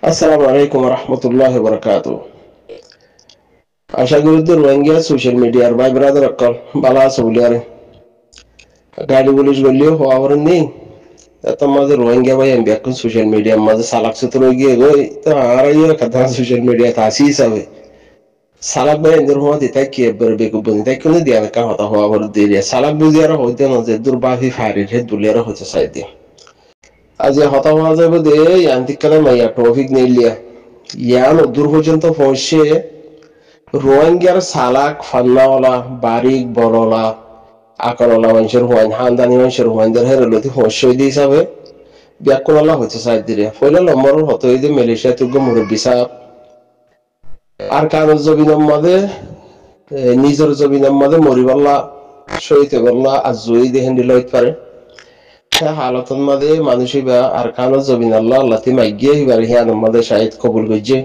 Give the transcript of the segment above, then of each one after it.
আসসালামু আলাইকুম রহমতুল্লাহ বরকাত। আশা করি তো রোহিঙ্গা সোশ্যাল মিডিয়ার ভাই ব্রাদার অকল বালা আছে বলে আরে গাড়ি পুলিশ গলিও হওয়া বরং নেই এত মাঝে রোহিঙ্গা ভাই আমি এখন সোশ্যাল মিডিয়ার মাঝে সালাক সূত্র গিয়ে গই তো আর কথা সোশ্যাল মিডিয়া আসি হিসাবে সালাক ভাই এদের হওয়া দিতে কি এবার বেকুব বনি তাই কোনো দিয়া না কথা হওয়া বড় দিয়ে সালাক বুঝি আর হইতে না যে দুর্বাফি ফারির হে দুলিয়ার হইতে চাই দিয়ে আজ হতা হওয়া যাবে দে ইয়ান্তিক কালে মাইয়া ট্রফিক নিলিয়া ইয়ান দূর পর্যন্ত পৌঁছে রোহিঙ্গার সালাক ফান্নাওয়ালা বারিক বড়লা আকারওয়ালা মানুষের হুয়াইন হান্দানি মানুষের হুয়াইনদের হেরলতি হস্যই হিসাবে ব্যাকুলাল্লাহ হচ্ছে সাইড দিলে ফইলা লম্বর হতো এই যে মালয়েশিয়া তুগ্য মুরব্বী সাহেব আর কাগজ জবিনের মাঝে নিজের জবিনের মাঝে মরিবাল্লা শহীদ বললা আর জয়ী দেখেন দিল পারে হালতন মাঝে মানুষই বা আর কাগজ জবিন আল্লাহ আল্লাহ মাইগিয়ে এবার হিয়ান মাঝে শাহিদ কবুল করছে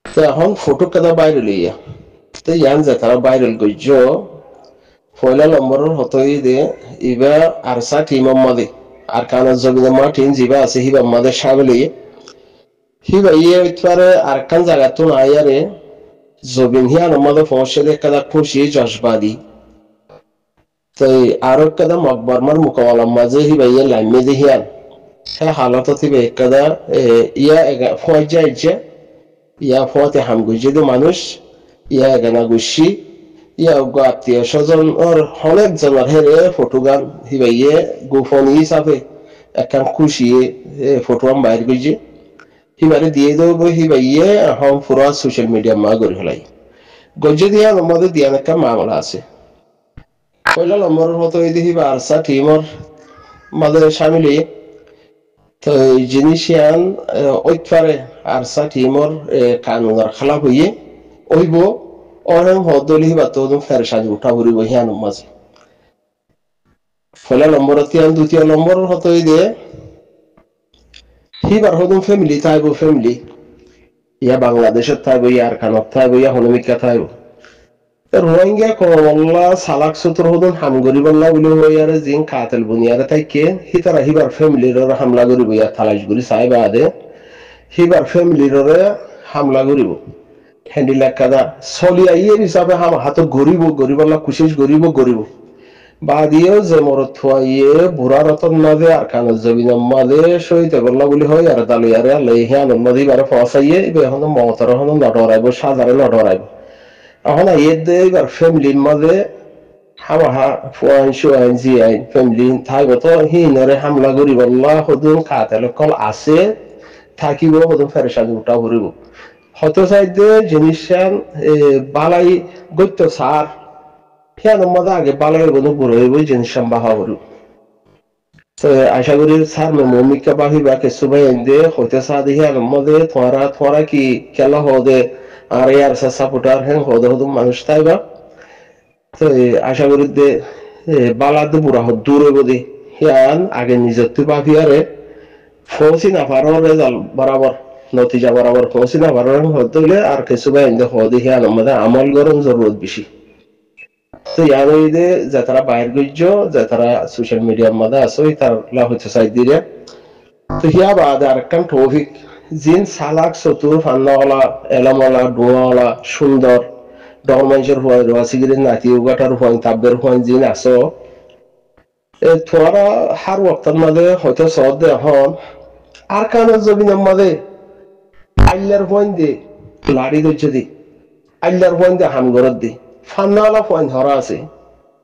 তো এখন ফটো কেদা বাইরে লইয়া তো ইয়ান যে তারা ভাইরাল করছ পয়লা নম্বরের হতই দে ইবা আরসা টিম মাদে আর কানার জবিনা মা টিম জিবা আছে হিবা মাদে সাবলি হিবা ইয়ে উতপারে আর কান জায়গা তো না আয়ারে জবিন হিয়ান মাদে পৌঁছে দে কাদা খুশি জশবাদি তো আরো কাদা মকবরমার মুকাওয়ালা মাঝে হিবা ইয়ে লাইমে দে হিয়ান হ্যাঁ হালত তিবে কাদা ইয়া ফয়জাইছে ইয়া ফতে হাম গুজে মানুষ ইয়া গানা গুছি ইয়া আত্মীয় স্বজন ওর অনেক জনের হেরে ফটো গান হিবাইয়ে গোপন হিসাবে একখান খুশি ফটো আম বাইর করছে হিবারে দিয়ে দেবো হিবাইয়ে হম পুরা সোশ্যাল মিডিয়া মা গড়ি হলাই গজ্জে দিয়া আমাদের দিয়া একটা মামলা আছে পয়লা নম্বর মতো এই হিবা আরসা টিমর মাদের সামিল তো এই জিনিসিয়ান ওইপারে আরসা টিমর কানুনের খালাপ হইয়ে ওইব অনেক হদলি বা তো ফেরসাজ উঠা ঘুরিব হিয়ান মাঝে ফলে নম্বর দ্বিতীয় নম্বর হতো দিয়ে হিবার হদম ফ্যামিলি থাকবো ফ্যামিলি ইয়া বাংলাদেশের থাকবো ইয়া আরকানত থাকবো ইয়া হনমিকা থাকবো রোহিঙ্গা কমল্লা সালাক সূত্র হদম হাম গরিবাল্লা বলে হইয়ারে জিং কাতেল বুনিয়ারে থাইকে হিতারা হিবার ফ্যামিলির হামলা করিব ইয়া থালাশ গুলি চাইবা আদে হিবার ফ্যামিলির হামলা করিব হ্যান্ডিলা কাদা চলি আইয়ের হিসাবে হাত গরিবাল্লা কুশিস গরিব বা দিয়েও যে মরত থুয়াইয়ে বুড়া রতন মাঝে আর কানের জবিনের মাঝে সহিত গল্লা বলি হয় আর দালুয়ারে লেহিয়ান মাঝে এবারে ফসাইয়ে এখন মমতার এখন নটরাইব সাজারে নটরাইব এখন আইয়ের দে এবার ফ্যামিলির মাঝে হামাহা ফুয়াইন সুয়াইন জিয়াইন ফ্যামিলি থাকব তো হিনরে হামলা গরিবাল্লা সদুন কাতেল কল আছে থাকিব সদুন ফেরেসাদ উঠা ঘুরিব হয়তো চাইতে জিনিসটান বালাই গত্য সার হিয়ান মাঝে আগে বালাই কোনো বুড়ো হইব জিনিস বাহা করু তো আশা করি স্যার মমিকা বাহি বা কিছু ভাই এনে হইতে চা দেখি হিয়ান মাঝে থোয়ারা কি খেলা হদে আর ইয়ার সাপোর্টার হ্যাঁ হদে হদম মানুষ তাইবা তো আশা করি দে বালা দে বুড়া হদ দূর হইব দে হিয়ান আগে নিজের তো বাহি আরে ফৌসি না পারো রেজাল্ট বরাবর নতিজা বরাবর পৌঁছে না বরাবর হতে হলে আর কিছু ভাই হদে হিয়ান আমাদের আমল গরম জরুরত বেশি তো ইয়ার ওইদে যে তারা বাইর গজ্য যে তারা সোশ্যাল মিডিয়ার মধ্যে আছে তারা হচ্ছে সাইড দিয়ে তো হিয়া বাদ আর একখান টপিক জিন সালাক চতুর ফান্নাওয়ালা এলামওয়ালা ডোয়াওয়ালা সুন্দর ডরমাইজের হুয়াই রোয়াসিগিরির নাতি উগাটার হুয়াই তাব্বের হুয়াই জিন আছো তোমারা হার ওয়াক্তার মাঝে হয়তো সদ দে এখন আর কানের জমিনের মাঝে আল্লার হুয়াই দে লাড়ি দইছে দি আল্লার হুয়াই দে হামগরত দি ফান্নাওয়ালা হুয়াই ধরা আছে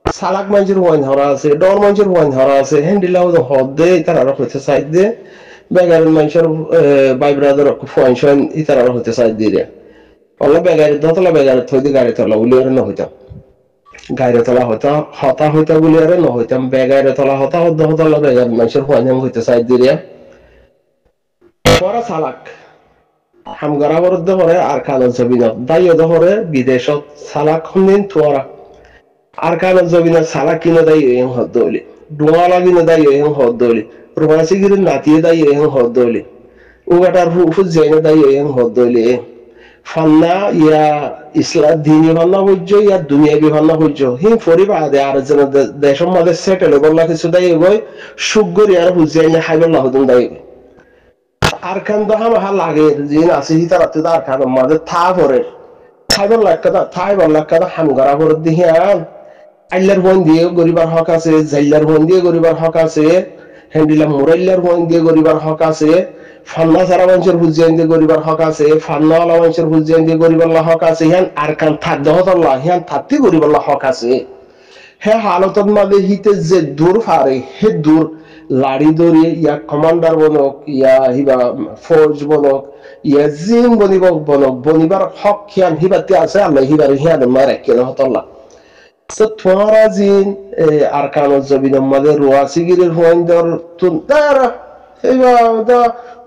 সালাক মানুষের হুয়াই ধরা আছে ডর মানুষের হুয়াই ধরা আছে হ্যান্ডিলাও হদ দে তারা হইতে সাইড দে বেগারের মানুষের ভাই ব্রাদার হুয়াই সোয়াইন তারা হইতে সাইড দিয়ে অল্লা বেগারের দতলা বেগারের থই দিয়ে গাড়ি তলা বলি আর ন হইতাম গাড়ি তলা হইতা হতা হইতা বলি আর ন হইতাম বেগারে তলা হতা হতলা বেগার মানুষের হুয়াই হইতে সাইড দিয়ে পরা সালাক হামগারা বরদ্দ করে আর কানের জমিনত দাইও ধরে বিদেশত সালাক হন্দিন তোরা আর কানের জমিনত সালাক কিনে দাই এম হদ হইলি ডোয়ালা কিনে দাই এম হদ হইলি রোমাসি গিরি নাতিয়ে দাই এম হদ হইলি উগাটার ফুফু জেনে দাই এম হদ হইলি ফান্না ইয়া ইসলাম দিনী ফান্না হইজ ইয়া দুনিয়াবি ফান্না হইজ হিম ফরিবা দে আর যেন দেশের মধ্যে সেটেল বললা কিছু দাই গই সুগরি আর বুঝাই না হাইবল্লাহ হদুন দাই আরকান দহা মাহা লাগে জিন আছে হিতারাতে আরকান মাঝে থা পরে থাইবার লাক্কাদা থাইবার লাক্কাদা হামগারা করে দিহিয়ান আইলার বন দিয়ে গরিবার হক আছে, জাইলার বন দিয়ে গরিবার হক আছে, হ্যান্ডিলা মুরাইলার বন দিয়ে গরিবার হক আছে, ফান্না সারা মানুষের বুঝিয়ান দিয়ে গরিবার হক আছে, ফান্নাওয়ালা মানুষের বুঝিয়ান দিয়ে গরিবাল্লাহ হক আছে, হিয়ান আরকান থাক দহতল্লাহ হিয়ান থাকতে গরিবাল্লাহ হক আছে। হে হালতত মাঝে হিতে যে দূর ফারে হে দূর লাড়ি ধরে ইয়া কমান্ডার বনক ইয়া হিবা ফৌজ বনক ইয়া জিন বনিবক বনক বনিবার হক হিয়ান হিবাতে আছে আল্লাহ হিবার হিয়ান মারে কেন হতল্লাহ। তো তোমারা জিন আরকানুল জবিনের মাঝে রোয়াসিগিরের হুয়াইন্দর তুন্তারা হিবা দা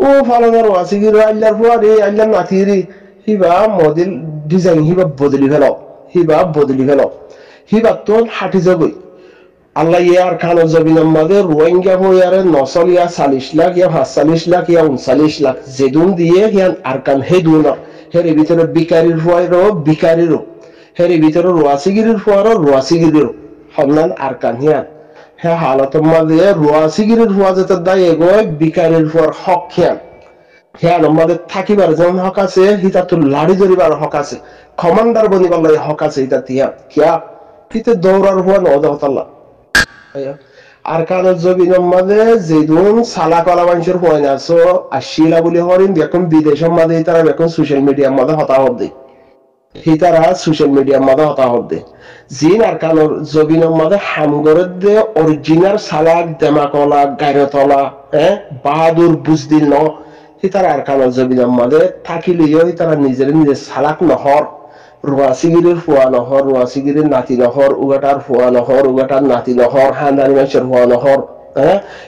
ও ফালানার রোয়াসিগির আল্লাহর ফুয়ারে আল্লাহর নাতিরি হিবা মডেল ডিজাইন হিবা বদলি ফেল হিবা বদলি ফেল হিবা তো হাঁটি যাবই আল্লাহ ইয়ার খান জবিনের মাঝে রোহিঙ্গা হইয়ারে 940 লাখ ইয়া 45 লাখ ইয়া 39 লাখ যেদুন দিয়ে হিয়ান আরকান হেদুন হের ভিতরে বিকারির ফুয়ারও বিকারিরও হের ভিতরে রোয়াসিগিরির ফুয়ারও রোয়াসিগিরিরও হন্নান আরকান হিয়ান হ্যাঁ হালতের মাঝে রোয়াসিগিরির ফুয়া যেতে দায় এগোয় বিকারির ফুয়ার হক হিয়ান হিয়ান আমাদের থাকিবার যেমন হক আছে হিতা তো লাড়ি ধরিবার হক আছে, কমান্ডার বনিবার হক আছে হিতা তিয়া কিয়া হিতে দৌড়ার ফুয়া নদহতাল্লাহ আরকানুল জবিনের মাঝে যেদুন সালা কলা মানুষের পয়না আছো আশিলা বলি হরিন এখন বিদেশের মাঝে তারা এখন সোশ্যাল মিডিয়ার মাঝে হতাহত দেয় হিতারা সোশ্যাল মিডিয়ার মাঝে হতাহত দেয় জিন আরকানুল জবিনের মাঝে হামগরের দে অরিজিনাল সালাক দেমাকলা গায়রতলা বাহাদুর বুজদিল ন হিতারা আরকানুল জবিনের মাঝে থাকিলেও হিতারা নিজের নিজের সালাক নহর রোয়াসিগিরির ফুয়া নহর রোয়াসিগিরির নাতি নহর উগাটার ফুয়া নহর উগাটার নাতি নহর হান্দানি মানুষের ফুয়া নহর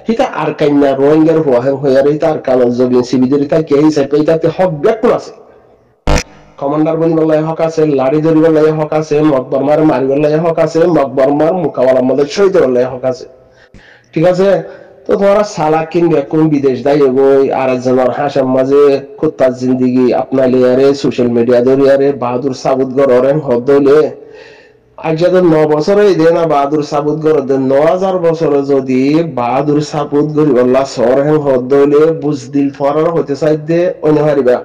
হিতা আর কাইনা রোহিঙ্গার ফুয়া হইয়ার হিতা আর কানুল জবিন সিবিদের হিতা কে হিসাবে হিতাতে হক ব্যাকুল আছে, কমান্ডার বনিবার লাই হক আছে, লাড়ি ধরিবার লাই হক আছে, মকবরমার মারিবার লাই হক আছে, মকবরমার মোকাবেলার মধ্যে শহীদ হবার লাই হক আছে। ঠিক আছে, তো তোমরা সালাক কিনবে কোন বিদেশ দায় বই আর একজনের হাসার মাঝে কুত্তার জিন্দিগি আপনার লিয়ারে সোশ্যাল মিডিয়া ধরিয়ারে বাহাদুর সাবুত গরেন হদলে আজ যাদের 9 বছরে দে না বাহাদুর সাবুত গর 9000 বছরে যদি বাহাদুর সাবুত গরিবাল্লাহ সর হেন হদলে বুঝদিল ফরার হতে চাই দে অন্য হারিবা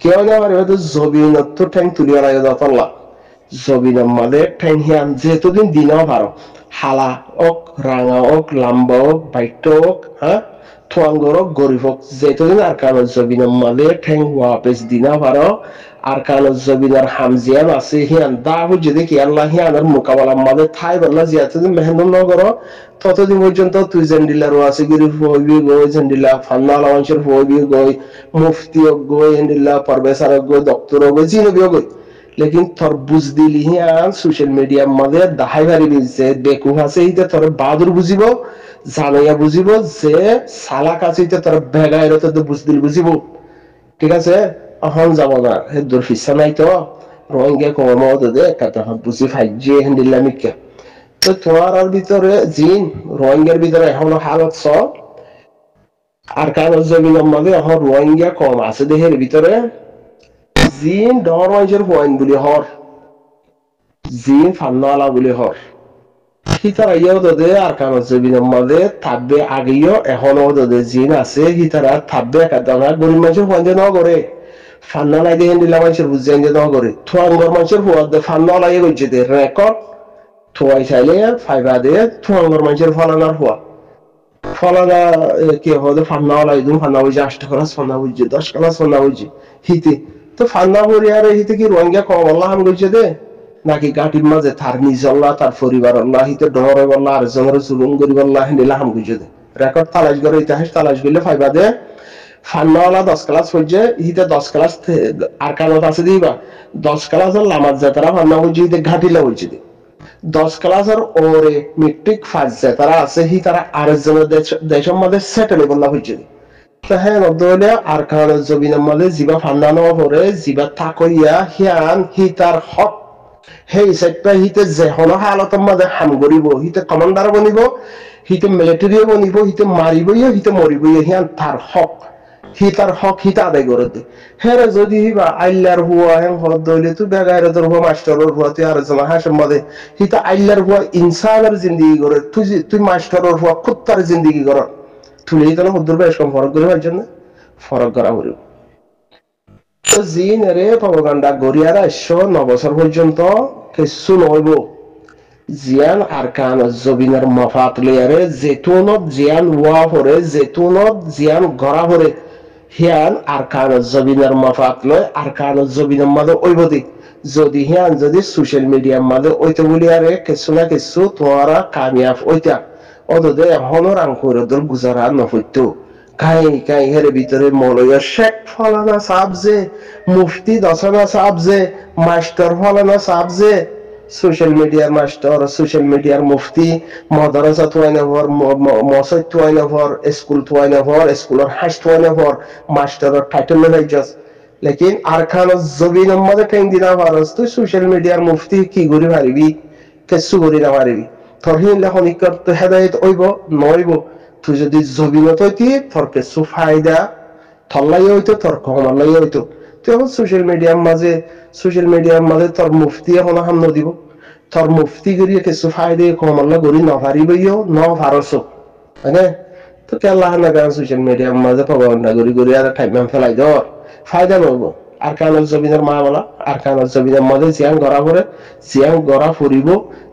কেউ না হারিবা তো জবিনত তো ঠ্যাং তুলিয়া রায় দাতাল্লাহ জবিনের মাঝে ঠ্যাং হিয়ান যেতদিন দিনও ভারো হালা ওক রাঙা ওক লাম্বা ওক বাইট ওক থুয়াঙ্গর ওক গরিব হোক যেতদিন আরকানুল জবিনের মাঝে ঠ্যাং ওয়াপেস দিনা ভারো আরকানুল জবিনের হামজিয়ান আছে হিয়ান দা হুজে দেখি আল্লাহ হিয়ানের মোকাবেলার মাঝে থাই বললা জিয়াতদিন মেহনত ন করো ততদিন পর্যন্ত তুই জেন্ডিলা রোয়াসিগিরি হইবি গই জেন্ডিলা ফান্নাওয়ালা মানুষের হইবি গই মুফতি ওক গই জেন্ডিলা প্রফেসর ওক গই ডক্টর ওক গই জিনবি গই लेकिन थोर बुझदिली हियान सोशल मीडिया मादे दाहाई भारी बिजे बेकु আছে ইতে তোর বাদুর বুঝিব জানাইয়া বুঝিব যে সালাক আছে ইতে তোর বেগাইরত তো বুঝদিল বুঝিব। ঠিক আছে, এখন যাব না হে দূর ফিসা নাই তো রোহিঙ্গা কমও দে কথা বুঝি ফাইজে হন্দিলামিকা। তো তোমার ভিতরে জিন রোহিঙ্গার ভিতরে এখন হালত ছ আরকানুল জবিনের মাঝে এখন রোহিঙ্গা কম আছে দেহের ভিতরে জিন ডর মানুষের পয়েন্ট বলি হর জিন ফান্নাওয়ালা বলি হর হিতারা ইয়েও দে আরকানুল জবিনের মাঝে থাকবে আগেও এখনো দে জিন আছে হিতারা থাকবে একাদানা গরিব মানুষের পয়েন্ট ন করে ফান্নাওয়ালা দিয়ে দিলা মানুষের বুঝেন যে ন করে থুয়াঙ্গর মানুষের পয়েন্ট ফান্নাওয়ালা ইয়ে করছে দে রেকর্ড থুয়াই চাইলে ফাইবা দে থুয়াঙ্গর মানুষের ফলানার হওয়া ফলানা কি হবে ফান্নাওয়ালা ইদুন ফান্না বুঝে 8 ক্লাস ফান্না বুঝছে 10 ক্লাস ফান্না বুঝছে হিতে তো ফান্না পরিয়ারে হিতে কি রোহিঙ্গা কম আল্লাহ হাম কইছে দে নাকি গাটির মাঝে তার নিজ আল্লাহ তার পরিবার আল্লাহ হিতে ডরে আল্লাহ আর জনের জুলুম করিব আল্লাহ নিলা হাম কইছে দে রেকর্ড তালাশ করে ইতিহাস তালাশ করলে পাইবা দে ফান্নাওয়ালা 10 ক্লাস পড়ছে হিতে 10 ক্লাস আর কানত আছে দিবা 10 ক্লাসের লামাজ যাতারা ফান্না বুঝছে হিতে ঘাটিলা বুঝছে দে 10 ক্লাসের ওরে মেট্রিক ফাজ যাতারা আছে হি তারা আর জনের দেশের মধ্যে সেটেল বলা হইছে হ্যাঁ নদলে আরকানুল জবিনের মাঝে জিবা ফান্দানো পরে জিবা থাকইয়া হিয়ান হি তার হক হেই সাইডটা হিতে যে হন হালতের মাঝে হাম করিব হিতে কমান্ডার বনিব হিতে মিলিটারি বনিব হিতে মারিবইয়া হিতে মরিবইয়া হিয়ান তার হক হি তার হক হিতা আদায় করে দে হেরে যদি হিবা আইল্লার হুয়া হেন হদ দইলে তুই বেগাইরে তোর হুয়া মাস্টারের হুয়া তুই আর জন হাসের মাঝে হিতা আইল্লার হুয়া ইনসানের জিন্দেগি করে তুই মাস্টারের হুয়া কুত্তার জিন্দেগি কর তুই তো হদ্দুর বেশ কম ফরক করে পাইছেন না ফরক করা হইব তো জিনেরে প্রপাগান্ডা গড়িয়ারা 109 বছর পর্যন্ত কিছু নইব জিয়ান আরকান জবিনের মফাত লিয়ারে জেতুনত জিয়ান ওয়া পরে জেতুনত জিয়ান গড়া পরে হিয়ান আরকান জবিনের মফাত লয় আরকান জবিনের মাঝে ওইবদি যদি হিয়ান যদি সোশ্যাল মিডিয়ার মাঝে ওইতে বলিয়ারে কিছু না কিছু তোরা কামিয়াব ওইটা অদদে এখনো রাংকুরদর গুজারা নফইতো কাই হেরে ভিতরে মৌলয়া শেখ ফলানা সাবজে মুফতি দশনা সাবজে মাস্টার ফলানা সাবজে সোশ্যাল মিডিয়ার মাস্টার সোশ্যাল মিডিয়ার মুফতি মাদ্রাসা তোয়াইনাভর মসজিদ তোয়াইনাভর স্কুল তোয়াইনাভর স্কুলের হাস তোয়াইনাভর মাস্টারের টাইটেল লাইজাস লেকিন আরকান জবিন আমাদের কেন দিনা ভারস তুই সোশ্যাল মিডিয়ার মুফতি কি করি পারিবি কিছু করি না পারিবি তোর হিন্দা খনিকর তো হেদায়ত ওইব নইব তুই যদি জবিনত হইতি তোর কিছু ফায়দা থল্লাই হইতো তোর কমালাই হইতো তুই এখন সোশ্যাল মিডিয়ার মাঝে তোর মুফতি এখন হাম দিব তোর মুফতি করিয়ে কিছু ফায়দা কমাল্লা করি নপারিবইও ন ভারসো হ্যাঁ তো কেলা না গান সোশ্যাল মিডিয়ার মাঝে প্রভাবনা করি আর টাইম ফেলাই দর ফায়দা নইব আর কানের জমিনের মা বলা আর কানের জমিনের মাঝে জিয়ান গড়া পরে জিয়ান গড়া ফুরিব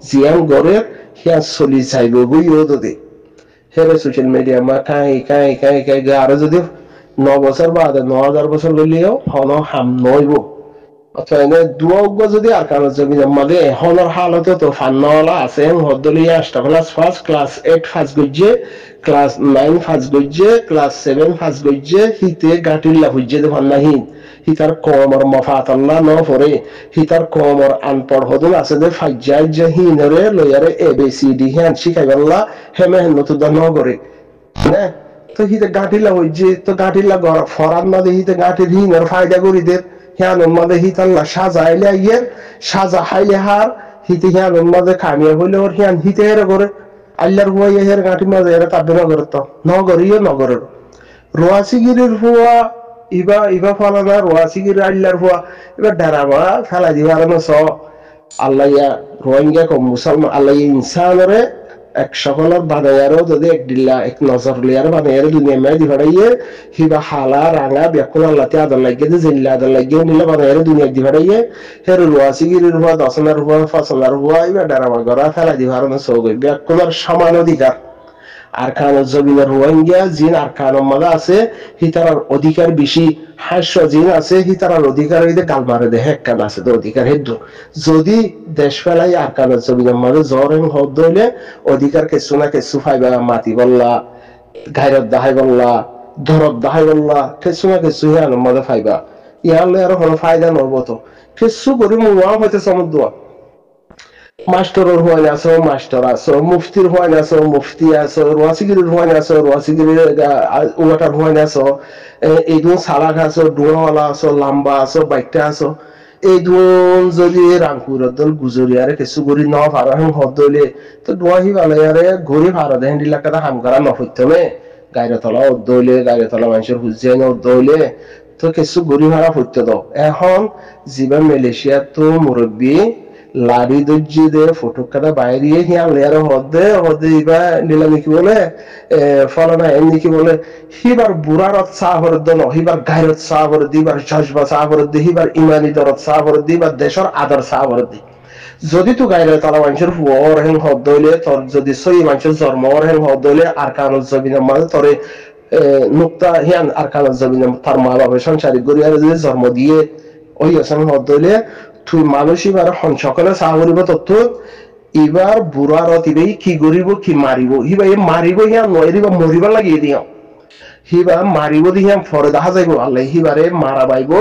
জিয়ান গড়ে হিয়া চলি যাইব বইও তো দে হেরে সোশ্যাল মিডিয়া মা কাই আরো যদি 9 বছর বাদে 9000 বছর লইলেও হন হাম নইব অথবা এনে দুয়োগ্য যদি আর কারো জমি জমালে এখনের হালতে তো ফান্নওয়ালা আছে হদ্দলিয়া ক্লাস 1 ক্লাস 8 ফার্স্ট গজ্জে ক্লাস 9 ফার্স্ট গজ্জে ক্লাস 7 ফার্স্ট গজ্জে হিতে গাটিল্লা হুজ্জে দে ফান্নাহিন হিতার কমর মফাতাল্লাহ ন পরে হিতার কমর আনপড় হদন আছে দে ফাজ্জাই যে হিনরে লয়ারে এবিসিডি হ্যান শিখাইবাল্লা হেমে হেন তো দন করে না তো হিতে গাটিল্লা হুজ্জে তো গাটিল্লা ফরাদ না দে হিতে গাটির হিনের ফায়দা করি দে হিয়ানোর মাঝে হিতাল্লা সাজাইলে ইয়ের সাজা হাইলে হার হিতে হিয়ানোর মাঝে কামিয়া হইলে ওর হিয়ান হিতে হেরে করে আল্লাহর হুয়াই হের গাঁটির মাঝে এরা তাবে নগরের তো নগরীয় নগরের রোয়াসিগিরির হুয়া ইবা ফলানা রোয়াসিগির আল্লাহর হুয়া এবার ডারাবা ফেলা দিবার স আল্লাহ ইয়া রোহিঙ্গা কম মুসলমান আল্লাহ ইনসানরে এক সকলের বানায়ারও যদি এক ডিল্লা এক নজর লিয়ার বানায়ারে দুনিয়া মেয়ে দি ভাড়াইয়ে হিবা হালা রাঙা বেকুন আল্লাহতে আদর লাগিয়ে যে জিল্লা আদর লাগিয়ে নিলে বানায়ারে দুনিয়া দি ভাড়াইয়ে হের রুয়াসিগিরির হুয়া দশনার হুয়া ফসলার হুয়া এবার ডারামা গড়া ফেলা দি ভাড়ানো সৌগই বেকুনের সমান অধিকার আর কানের জমিনের রোহিঙ্গা জিন আর কানের মাঝে আছে হিতারার অধিকার বেশি হাস্য জিন আছে হিতারার অধিকার হইতে গাল মারে দে হেক্কান আছে তো অধিকার হেদ্দ যদি দেশ ফেলাই আর কানের জমিনের মাঝে জ্বর হদ হইলে অধিকার কিছু না কিছু ফাইবা মাতি বললা গাইরত দাহাই বললা ধরত দাহাই বললা কিছু না কিছু হিয়ানোর মাঝে ফাইবা ইয়ারলে আর কোনো ফায়দা নব তো কিছু করি মুয়া হইতে সমুদ্র মাস্টারের হওয়ান আছো মাস্টার আছো মুফতির হওয়ান আছো মুফতি আছো রোয়াসিগিরির হওয়ান আছো রোয়াসিগিরির ওয়াটার হওয়ান আছো এই দুন সালাক আছো ডুয়াওয়ালা আছো লাম্বা আছো বাইকটা আছো এই দুন যদি রাংপুরের দল গুজরিয়ারে কিছু করি ন ভাড়া হেন হদ দইলে তো ডুয়াহি বালাইয়ারে ঘুরি ভাড়া দেন ডিলাকাটা হাম করা নফইতনে গাইরতলা উদ্দইলে গাইরতলা মানুষের হুজিয়ান উদ্দইলে তো কিছু ঘুরি ভাড়া হইতে দাও এখন জিবা মালয়েশিয়া তো মুরব্বী লাড়ি দর্জি দে ফটো কাটা বাইরে হিয়া লেয়ার হদে ইবা নিলামি কি বলে ফলানা এমনি কি বলে হিবার বুড়ারত সাহর দন হিবার গায়রত সাহর দিবার জজবা সাহর দি হিবার ইমানি দরত সাহর দিবার দেশর আদর সাহর দি যদি তু গায়রে তালা মানুষের হুয়ার হেন হদ হইলে তোর যদি সই মানুষের জন্মর হেন হদ হইলে আর কানুন জমিনের মাঝে তোরে নুক্তা হিয়ান আর কানুন জমিনের তার মা বাবা সংসারিক গরিয়ারে যদি জন্ম দিয়ে ওই আসান হদ হইলে তুই মানুষ এবার সকলে চাহ করিব তথ্য এবার বুড়ারত ইবে কি করিব কি মারিব হিবা এ মারিব হিয়া নয়রিবা মরিবা লাগিয়ে দিও হিবা মারিব দিহিয়া ফরে দেখা যাইব আল্লাহ হিবারে মারা বাইব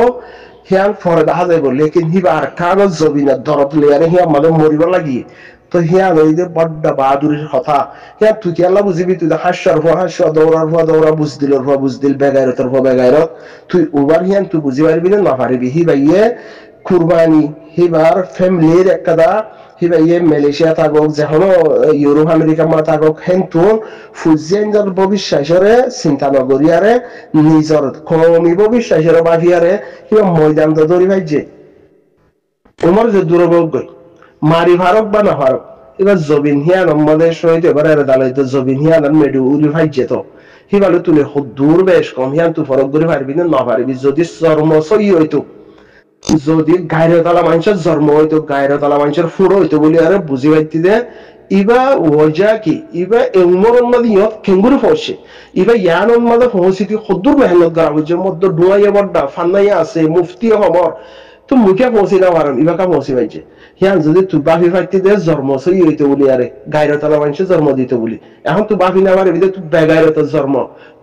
হিয়ান ফরে দেখা যাইব লেকিন হিবা আর কাগজ জবিনা দরদ লেয়ারে হিয়া মানে মরিবা লাগিয়ে তো হিয়া ওই যে বড্ড বাহাদুরের কথা হিয়া তুই কি আল্লাহ বুঝিবি তুই হাস্যর হওয়া হাস্য দৌড়ার বুঝদিল বেগাইরতর হওয়া বেগাইরত তুই উবার হিয়ান তুই বুঝি পারবি না পারিবি হিবা ইয়ে কুরবানি হিবার ফ্যামিলির একটা হিবা ইয়ে মালয়েশিয়া থাকক যেন ইউরোপ আমেরিকা মা থাকক হেনতুন ফুজিয়ানদের ভবিষ্যৎরে চিন্তা নগরিয়ারে নিজর কমি ভবিষ্যৎরে বাহিয়ারে হিবা ময়দান তো দৌড়ি ভাইছে উমর যে দুর্ভোগ গই মারি ভারক বা না ভারক এবার জবিন হিয়ান আমাদের সহিত এবার দালাই তো জবিন হিয়ান মেডু উড়ি ভাইছে তো হিবালে তুলে দূর বেশ কম হিয়ান তু ফরক করে পারবি না পারবি যদি জন্ম সই হইতো যদি গায়রতালা মানুষের জন্ম হইতো গায়রতালা মানুষের ফুড়ো হইতো বলি আরে বুঝি পাইতি দে ইবা ওজা কি ইবা এমর উন্মাদ ইয়ত কেঙ্গুরু পৌঁছে ইবা ইয়ান উন্মাদ পৌঁছিতি খদ্দুর মেহনত করা হচ্ছে মধ্য ডুয়াইয়া বড্ডা ফান্নাইয়া আছে মুফতি খবর তো মুখে পৌঁছি না পারেন ইবা কা পৌঁছি পাইছে হিয়ান যদি তু বাফি ফাইতি দে জন্ম সই হইতো বলি আরে গায়রতালা মানুষের জন্ম দিতে বলি এখন তু বাফি না পারবি তু বেগায়রতের জন্ম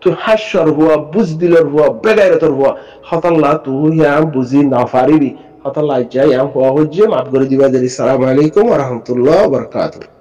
তু হাস্যর হুয়া বুজদিলর হুয়া বেগায়রতর হুয়া হতাল্লা তু ইয়ান বুঝি না পারিবি হতাল্লা যাই ইয়ান হুয়া হজ্জে মাফ করে দিবা দেরি সালাম আলাইকুম ওয়া রাহমাতুল্লাহি ওয়া বারাকাতুহু